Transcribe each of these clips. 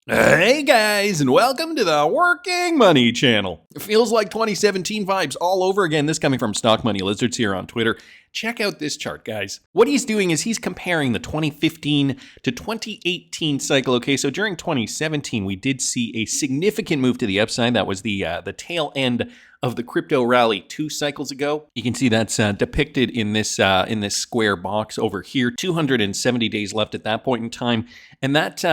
Hey guys, and welcome to the Working Money channel. It feels like 2017 vibes all over again. This coming from Stock Money Lizards here on Twitter. Check out this chart, guys. What he's doing is he's comparing the 2015 to 2018 cycle. Okay, so during 2017, we did see a significant move to the upside. That was the tail end of the crypto rally 2 cycles ago. You can see that's depicted in this square box over here. 270 days left at that point in time, and that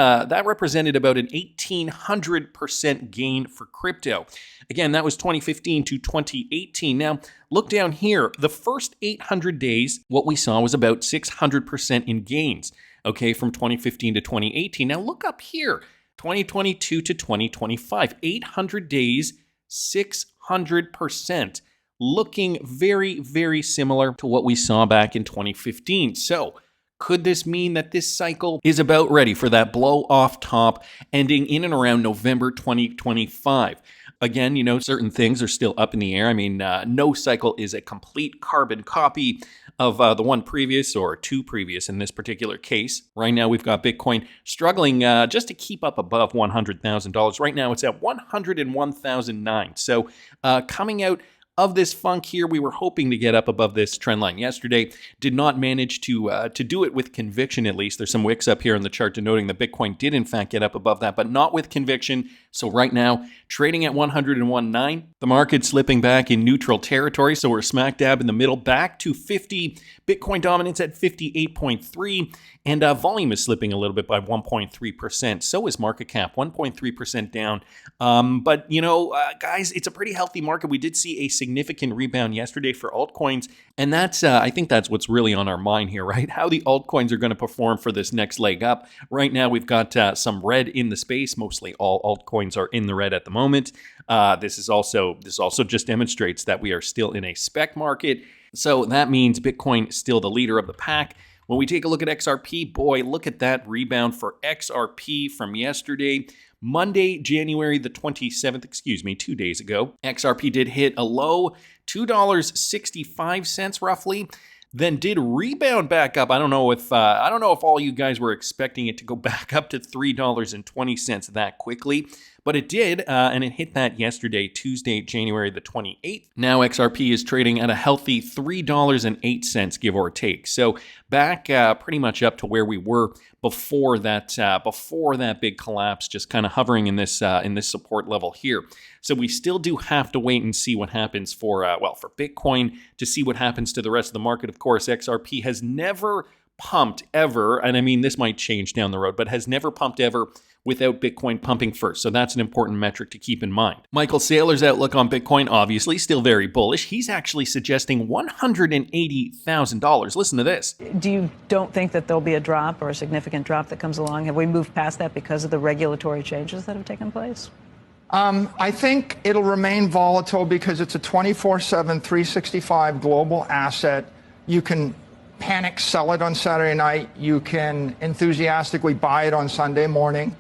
represented about an 1,800% gain for crypto. Again, that was 2015 to 2018. Now, look down here. The first 800 days, what we saw was about 600% in gains. Okay, from 2015 to 2018. Now, look up here. 2022 to 2025. 800 days, 600%, looking very, very similar to what we saw back in 2015. So, could this mean that this cycle is about ready for that blow off top ending in and around November 2025? Again, you know, certain things are still up in the air. I mean, no cycle is a complete carbon copy of the one previous or 2 previous in this particular case. Right now, we've got Bitcoin struggling just to keep up above $100,000. Right now, it's at $101,009. So coming out of this funk here, we were hoping to get up above this trend line yesterday. Did not manage to do it with conviction, at least. There's some wicks up here in the chart denoting that Bitcoin did in fact get up above that, but not with conviction. So right now, trading at 101.9. The market slipping back in neutral territory, so we're smack dab in the middle, back to 50. Bitcoin dominance at 58.3, and volume is slipping a little bit by 1.3%. So is market cap, 1.3% down. But, you know, guys, it's a pretty healthy market. We did see a significant rebound yesterday for altcoins, and that's I think that's what's really on our mind here, right? How the altcoins are going to perform for this next leg up. Right now, we've got some red in the space. Mostly all altcoins are in the red at the moment. This also just demonstrates that we are still in a spec market. So that means Bitcoin is still the leader of the pack. When we take a look at XRP, boy, look at that rebound for XRP from yesterday. Monday, January the 27th, 2 days ago, XRP did hit a low, $2.65 roughly, then did rebound back up. I don't know if all you guys were expecting it to go back up to $3.20 that quickly, but it did, and it hit that yesterday, Tuesday, January the 28th. Now XRP is trading at a healthy $3.08, give or take. So back pretty much up to where we were before that big collapse, just kind of hovering in this support level here. So we still do have to wait and see what happens for Bitcoin, to see what happens to the rest of the market. Of course, XRP has never pumped ever, and I mean, this might change down the road, but has never pumped ever without Bitcoin pumping first. So that's an important metric to keep in mind. Michael Saylor's outlook on Bitcoin, obviously still very bullish. He's actually suggesting $180,000. Listen to this. Don't think that there'll be a drop or a significant drop that comes along? Have we moved past that because of the regulatory changes that have taken place? I think it'll remain volatile because it's a 24/7, 365 global asset. You can panic sell it on Saturday night. You can enthusiastically buy it on Sunday morning.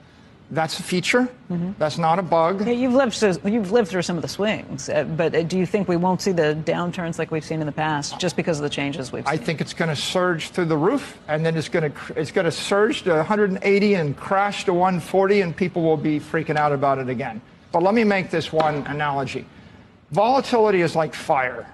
That's a feature. Mm-hmm. That's not a bug. Yeah, you've lived through some of the swings, but do you think we won't see the downturns like we've seen in the past just because of the changes we've seen? I think it's going to surge through the roof, and then it's going to surge to 180 and crash to 140, and people will be freaking out about it again. But let me make this one analogy. Volatility is like fire,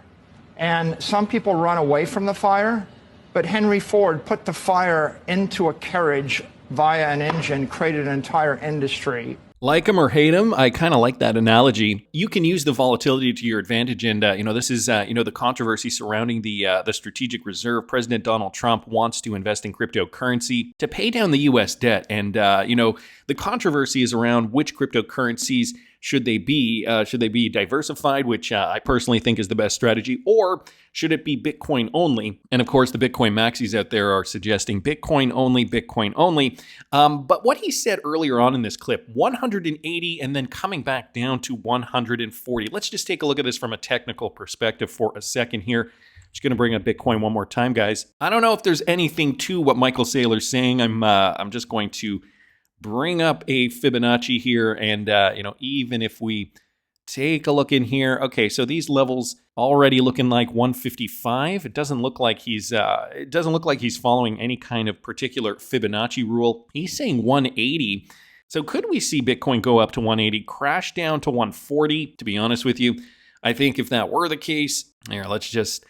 and some people run away from the fire, but Henry Ford put the fire into a carriage via an engine, created an entire industry. Like him or hate him, I kind of like that analogy. You can use the volatility to your advantage, and this is the controversy surrounding the strategic reserve. President Donald Trump wants to invest in cryptocurrency to pay down the U.S. debt, and the controversy is around which cryptocurrencies should they be. Should they be diversified, which I personally think is the best strategy, or should it be Bitcoin only? And of course, the Bitcoin maxis out there are suggesting Bitcoin only, Bitcoin only. But what he said earlier on in this clip, 180 and then coming back down to 140. Let's just take a look at this from a technical perspective for a second here. Just going to bring up Bitcoin one more time, guys. I don't know if there's anything to what Michael Saylor's saying. I'm just going to bring up a Fibonacci here, and even if we take a look in here, okay, so these levels already looking like 155. It doesn't look like he's following any kind of particular Fibonacci rule. He's saying 180. So could we see Bitcoin go up to 180, crash down to 140? To be honest with you, I think if that were the case, here, let's just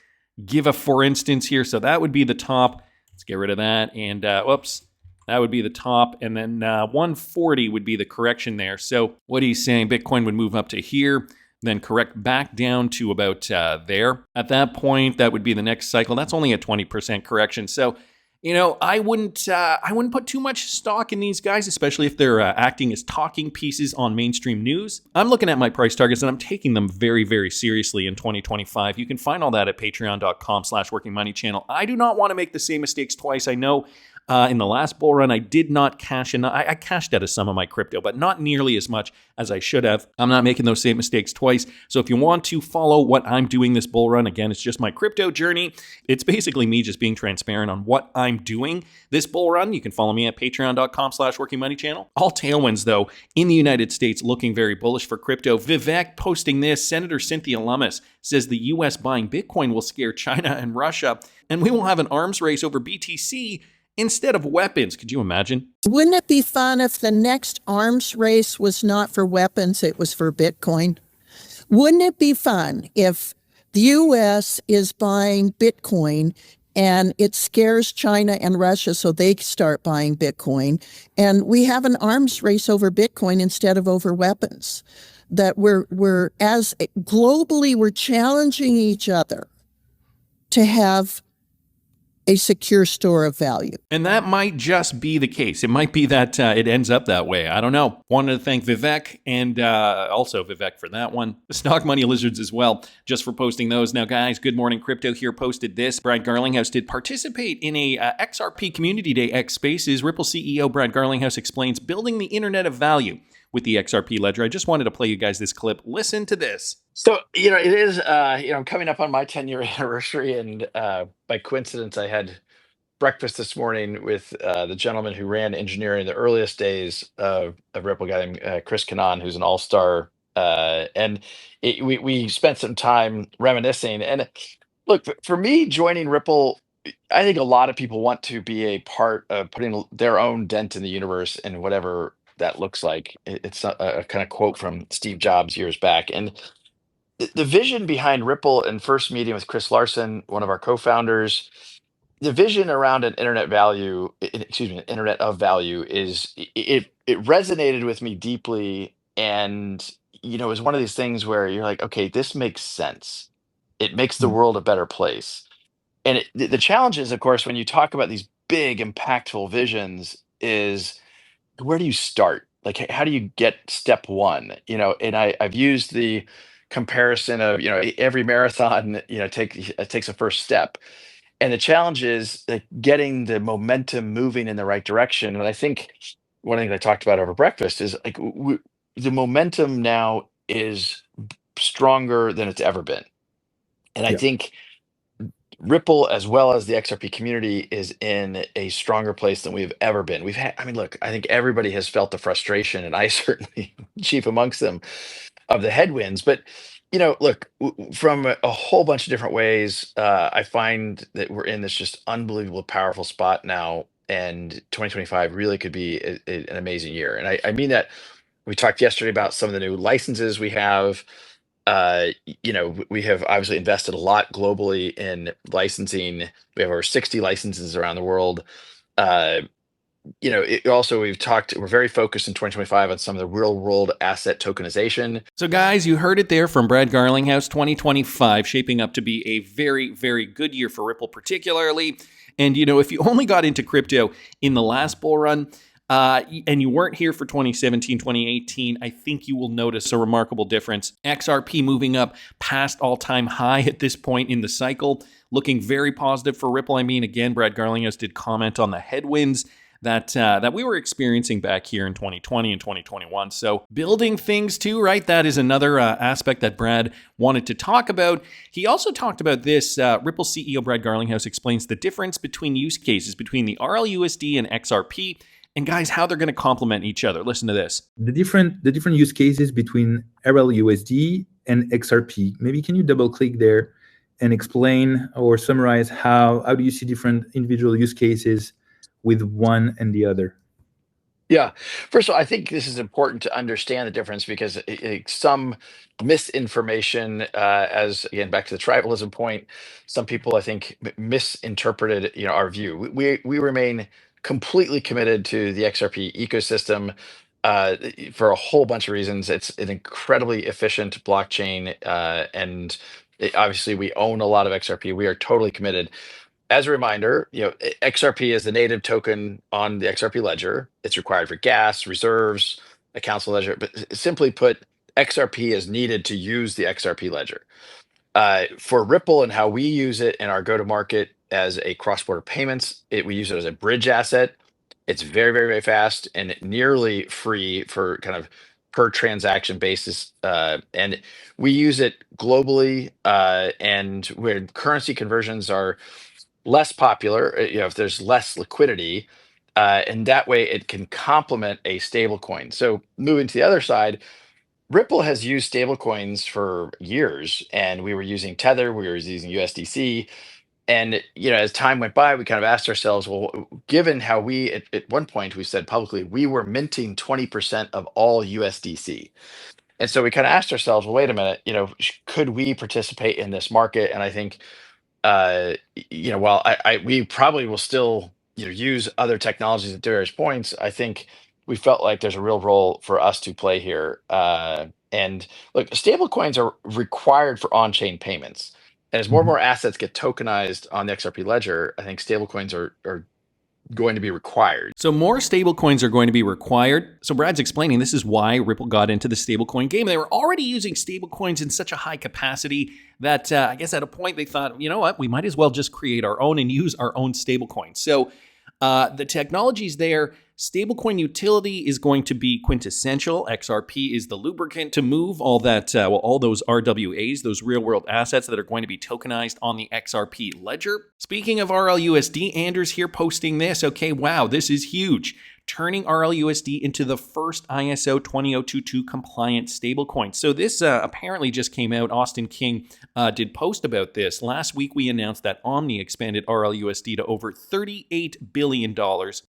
give a for instance here. So that would be the top. Let's get rid of that. And whoops, that would be the top. And then 140 would be the correction there. So what he's saying, Bitcoin would move up to here, then correct back down to about there. At that point, that would be the next cycle. That's only a 20% correction. So, you know, I wouldn't put too much stock in these guys, especially if they're acting as talking pieces on mainstream news. I'm looking at my price targets and I'm taking them very, very seriously in 2025. You can find all that at patreon.com/workingmoneychannel. I do not want to make the same mistakes twice. I know in the last bull run, I did not cash in. I cashed out of some of my crypto, but not nearly as much as I should have. I'm not making those same mistakes twice. So if you want to follow what I'm doing this bull run, again, it's just my crypto journey. It's basically me just being transparent on what I'm doing this bull run. You can follow me at patreon.com/workingmoneychannel. All tailwinds, though, in the United States, looking very bullish for crypto. Vivek posting this. Senator Cynthia Lummis says the U.S. buying Bitcoin will scare China and Russia, and we will have an arms race over BTC instead of weapons. Could you imagine? Wouldn't it be fun if the next arms race was not for weapons, it was for Bitcoin? Wouldn't it be fun if the U.S. is buying Bitcoin and it scares China and Russia so they start buying Bitcoin, and we have an arms race over Bitcoin instead of over weapons? That we're as globally, we're challenging each other to have a secure store of value. And that might just be the case. It might be that it ends up that way. I don't know. Wanted to thank Vivek and also Vivek for that one. The Stock Money Lizards as well, just for posting those. Now, guys, Good Morning Crypto here posted this. Brad Garlinghouse did participate in a XRP Community Day X Spaces. Ripple CEO Brad Garlinghouse explains building the Internet of Value with the XRP ledger. I just wanted to play you guys this clip. Listen to this. So, you know, it is, coming up on my 10-year anniversary. And by coincidence, I had breakfast this morning with the gentleman who ran engineering in the earliest days of Ripple, a guy named Chris Kanan, who's an all-star. We spent some time reminiscing. And look, for me, joining Ripple, I think a lot of people want to be a part of putting their own dent in the universe and whatever that looks like. It's a kind of quote from Steve Jobs years back. And the vision behind Ripple, and first meeting with Chris Larson, one of our co-founders, the vision around an internet value, an internet of value, is it resonated with me deeply. And you know, it was one of these things where you're like, okay, this makes sense. It makes the world a better place. And the challenge is, of course, when you talk about these big, impactful visions, is where do you start? Like, how do you get step one? You know, and I've used the comparison of, you know, every marathon, you know, takes a first step. And the challenge is like getting the momentum moving in the right direction. And I think one thing I talked about over breakfast is like the momentum now is stronger than it's ever been. And I think Ripple, as well as the XRP community, is in a stronger place than we've ever been. I mean, look, I think everybody has felt the frustration, and I certainly chief amongst them, of the headwinds. But, you know, look, from a whole bunch of different ways, I find that we're in this just unbelievable, powerful spot now. And 2025 really could be an amazing year. And I mean that. We talked yesterday about some of the new licenses we have. You know, we have obviously invested a lot globally in licensing. We have over 60 licenses around the world. You know, we're very focused in 2025 on some of the real world asset tokenization. So guys, you heard it there from Brad Garlinghouse. 2025 shaping up to be a very, very good year for Ripple particularly. And, you know, if you only got into crypto in the last bull run, and you weren't here for 2017, 2018, I think you will notice a remarkable difference. XRP moving up past all-time high at this point in the cycle, looking very positive for Ripple. I mean, again, Brad Garlinghouse did comment on the headwinds that we were experiencing back here in 2020 and 2021. So building things too, right? That is another aspect that Brad wanted to talk about. He also talked about this. Ripple CEO Brad Garlinghouse explains the difference between use cases between the RLUSD and XRP. And guys, how they're going to complement each other. Listen to this. The different use cases between RLUSD and XRP. Maybe can you double click there and explain or summarize how do you see different individual use cases with one and the other? Yeah. First of all, I think this is important to understand the difference because some misinformation, as again back to the tribalism point, some people I think misinterpreted our view. We remain completely committed to the XRP ecosystem for a whole bunch of reasons. It's an incredibly efficient blockchain, and obviously we own a lot of XRP. We are totally committed. As a reminder, XRP is the native token on the XRP ledger. It's required for gas, reserves, accounts of ledger. But simply put, XRP is needed to use the XRP ledger. For Ripple and how we use it in our go-to-market as a cross-border payments, we use it as a bridge asset. It's very, very, very fast and nearly free for kind of per transaction basis. And we use it globally, and where currency conversions are less popular, if there's less liquidity, and that way it can complement a stable coin. So moving to the other side, Ripple has used stable coins for years, and we were using Tether, we were using USDC. And as time went by, we kind of asked ourselves, well, given how we at one point we said publicly we were minting 20% of all USDC. And so we kind of asked ourselves, well, wait a minute, could we participate in this market? And I think while we probably will still use other technologies at various points, I think we felt like there's a real role for us to play here. And look, stable coins are required for on-chain payments. And as more and Mhm. more assets get tokenized on the XRP ledger, I think stable coins are going to be required. So more stablecoins are going to be required. So Brad's explaining this is why Ripple got into the stablecoin game. They were already using stablecoins in such a high capacity that I guess at a point they thought, you know what, we might as well just create our own and use our own stablecoin. So the technology's there. Stablecoin utility is going to be quintessential. XRP is the lubricant to move all that, all those RWAs, those real world assets that are going to be tokenized on the XRP ledger. Speaking of RLUSD, Anders here posting this. Okay, wow, this is huge. Turning RLUSD into the first ISO 20022 compliant stablecoin. So this apparently just came out. Austin King did post about this. Last week, we announced that Omni expanded RLUSD to over $38 billion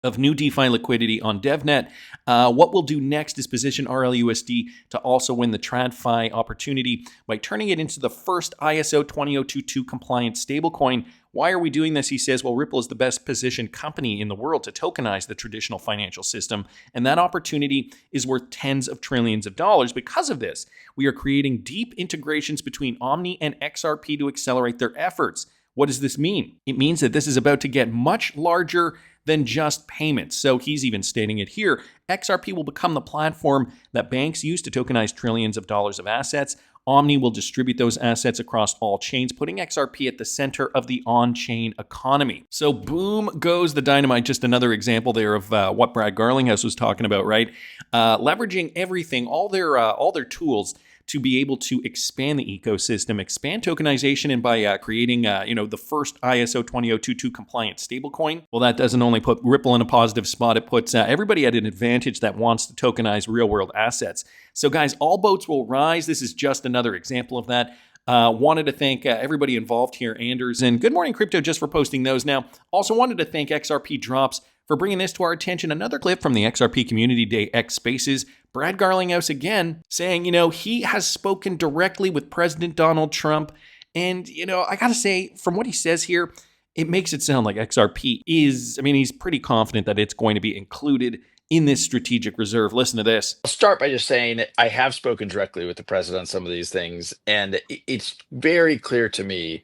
of new DeFi liquidity on DevNet. What we'll do next is position RLUSD to also win the TradFi opportunity by turning it into the first ISO 20022 compliant stablecoin. Why are we doing this? He says, well, Ripple is the best positioned company in the world to tokenize the traditional financial system, and that opportunity is worth tens of trillions of dollars because of this. We are creating deep integrations between Omni and XRP to accelerate their efforts. What does this mean? It means that this is about to get much larger than just payments. So he's even stating it here. XRP will become the platform that banks use to tokenize trillions of dollars of assets. Omni will distribute those assets across all chains, putting XRP at the center of the on-chain economy. So boom goes the dynamite. Just another example there of what Brad Garlinghouse was talking about, right? Leveraging everything, all their tools to be able to expand the ecosystem, expand tokenization, and by creating the first ISO 20022 compliant stablecoin. Well, that doesn't only put Ripple in a positive spot, it puts everybody at an advantage that wants to tokenize real-world assets. So guys, all boats will rise. This is just another example of that. Wanted to thank everybody involved here, Anders and Good Morning Crypto, just for posting those. Now, also wanted to thank XRP Drops for bringing this to our attention. Another clip from the XRP Community Day X Spaces. Brad Garlinghouse again saying, he has spoken directly with President Donald Trump. And, I got to say, from what he says here, it makes it sound like XRP he's pretty confident that it's going to be included in this strategic reserve. Listen to this. I'll start by just saying I have spoken directly with the president on some of these things, and it's very clear to me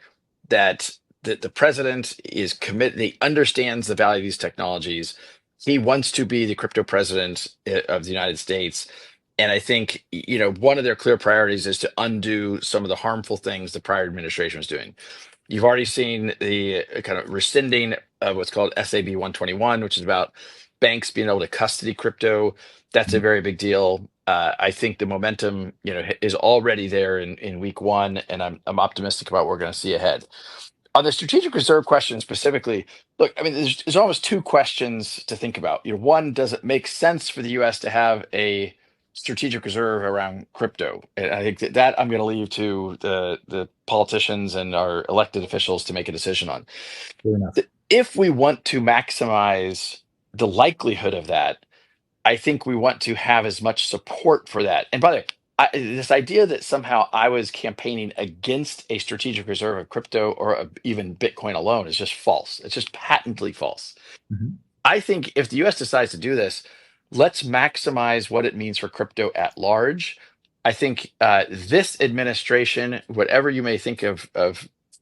that the president is committed. He understands the value of these technologies. He wants to be the crypto president of the United States. And I think, one of their clear priorities is to undo some of the harmful things the prior administration was doing. You've already seen the kind of rescinding of what's called SAB 121, which is about banks being able to custody crypto. That's a very big deal. I think the momentum, is already there in week one, and I'm optimistic about what we're going to see ahead. On the strategic reserve question specifically, look, there's almost two questions to think about. One, does it make sense for the U.S. to have a strategic reserve around crypto? And I think that I'm going to leave to the politicians and our elected officials to make a decision on. Fair enough. If we want to maximize the likelihood of that, I think we want to have as much support for that. And by the way, this idea that somehow I was campaigning against a strategic reserve of crypto or even Bitcoin alone is just false. It's just patently false. Mhm. I think if the US decides to do this, let's maximize what it means for crypto at large. I think this administration, whatever you may think of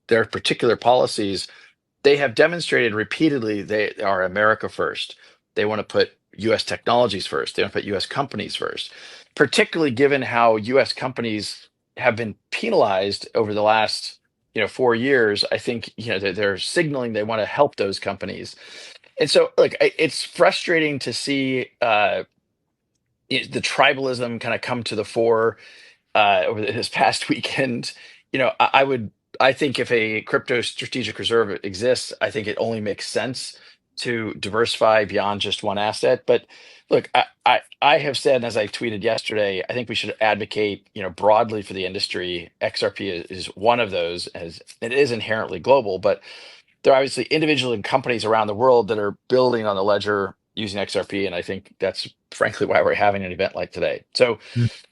their particular policies, they have demonstrated repeatedly they are America first. They want to put US technologies first. They want to put US companies first, particularly given how US companies have been penalized over the last 4 years. I think they're signaling they want to help those companies. And so like it's frustrating to see the tribalism kind of come to the fore over this past weekend. I think if a crypto strategic reserve exists, I think it only makes sense to diversify beyond just one asset. But look, I have said, and as I tweeted yesterday, I think we should advocate, broadly for the industry. XRP is one of those, as it is inherently global, but there are obviously individuals and companies around the world that are building on the ledger using XRP, and I think that's frankly why we're having an event like today. So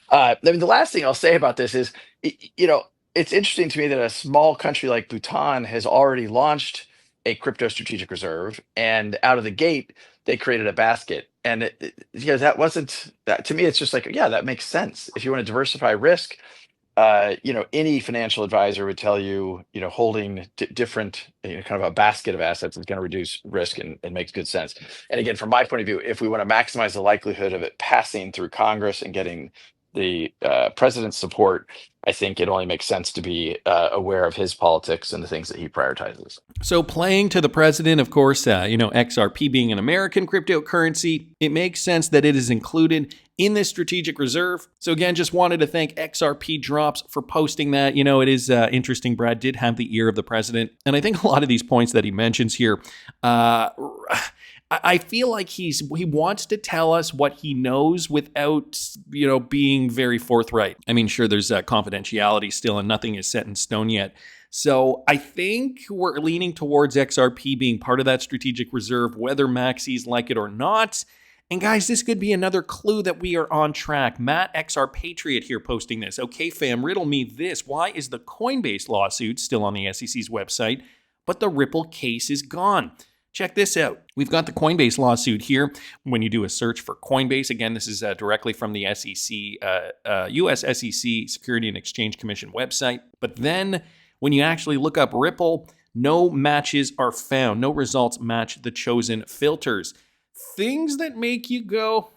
I mean, the last thing I'll say about this is, it's interesting to me that a small country like Bhutan has already launched a crypto strategic reserve, and out of the gate, they created a basket. And that wasn't that to me. It's just like, yeah, that makes sense. If you want to diversify risk, any financial advisor would tell you, holding different, kind of a basket of assets is going to reduce risk and makes good sense. And again, from my point of view, if we want to maximize the likelihood of it passing through Congress and getting the president's support, I think it only makes sense to be aware of his politics and the things that he prioritizes. So playing to the president, of course, XRP being an American cryptocurrency, it makes sense that it is included in this strategic reserve. So again, just wanted to thank XRP Drops for posting that. It is interesting. Brad did have the ear of the president. And I think a lot of these points that he mentions here, I feel like he wants to tell us what he knows without, being very forthright. I mean, sure, there's confidentiality still and nothing is set in stone yet. So I think we're leaning towards XRP being part of that strategic reserve, whether maxis like it or not. And guys, this could be another clue that we are on track. Matt XR Patriot here posting this. Okay, fam, riddle me this. Why is the Coinbase lawsuit still on the SEC's website, but the Ripple case is gone? Check this out. We've got the Coinbase lawsuit here. When you do a search for Coinbase, again, this is directly from the SEC, US SEC Security and Exchange Commission website. But then when you actually look up Ripple, no matches are found. No results match the chosen filters. Things that make you go,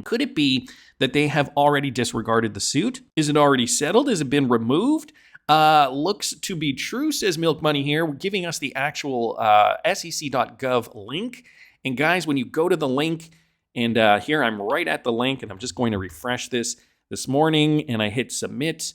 could it be that they have already disregarded the suit? Is it already settled? Has it been removed? Looks to be true, says Milk Money here, giving us the actual sec.gov link. And guys, when you go to the link, and here I'm right at the link, and I'm just going to refresh this morning, and I hit submit,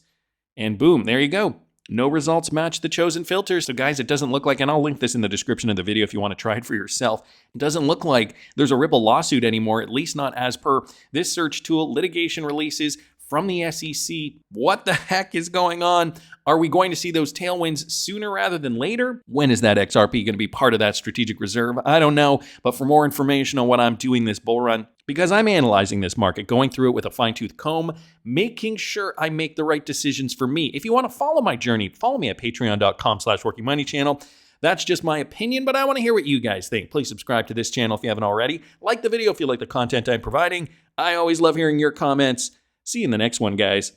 and boom, there you go. No results match the chosen filters. So guys, it doesn't look like, and I'll link this in the description of the video if you want to try it for yourself. It doesn't look like there's a Ripple lawsuit anymore, at least not as per this search tool. Litigation releases from the SEC. What the heck is going on? Are we going to see those tailwinds sooner rather than later? When is that XRP going to be part of that strategic reserve? I don't know. But for more information on what I'm doing this bull run, because I'm analyzing this market, going through it with a fine-tooth comb, making sure I make the right decisions for me. If you want to follow my journey, follow me at patreon.com/workingmoneychannel. That's just my opinion, but I want to hear what you guys think. Please subscribe to this channel if you haven't already. Like the video if you like the content I'm providing. I always love hearing your comments. See you in the next one, guys.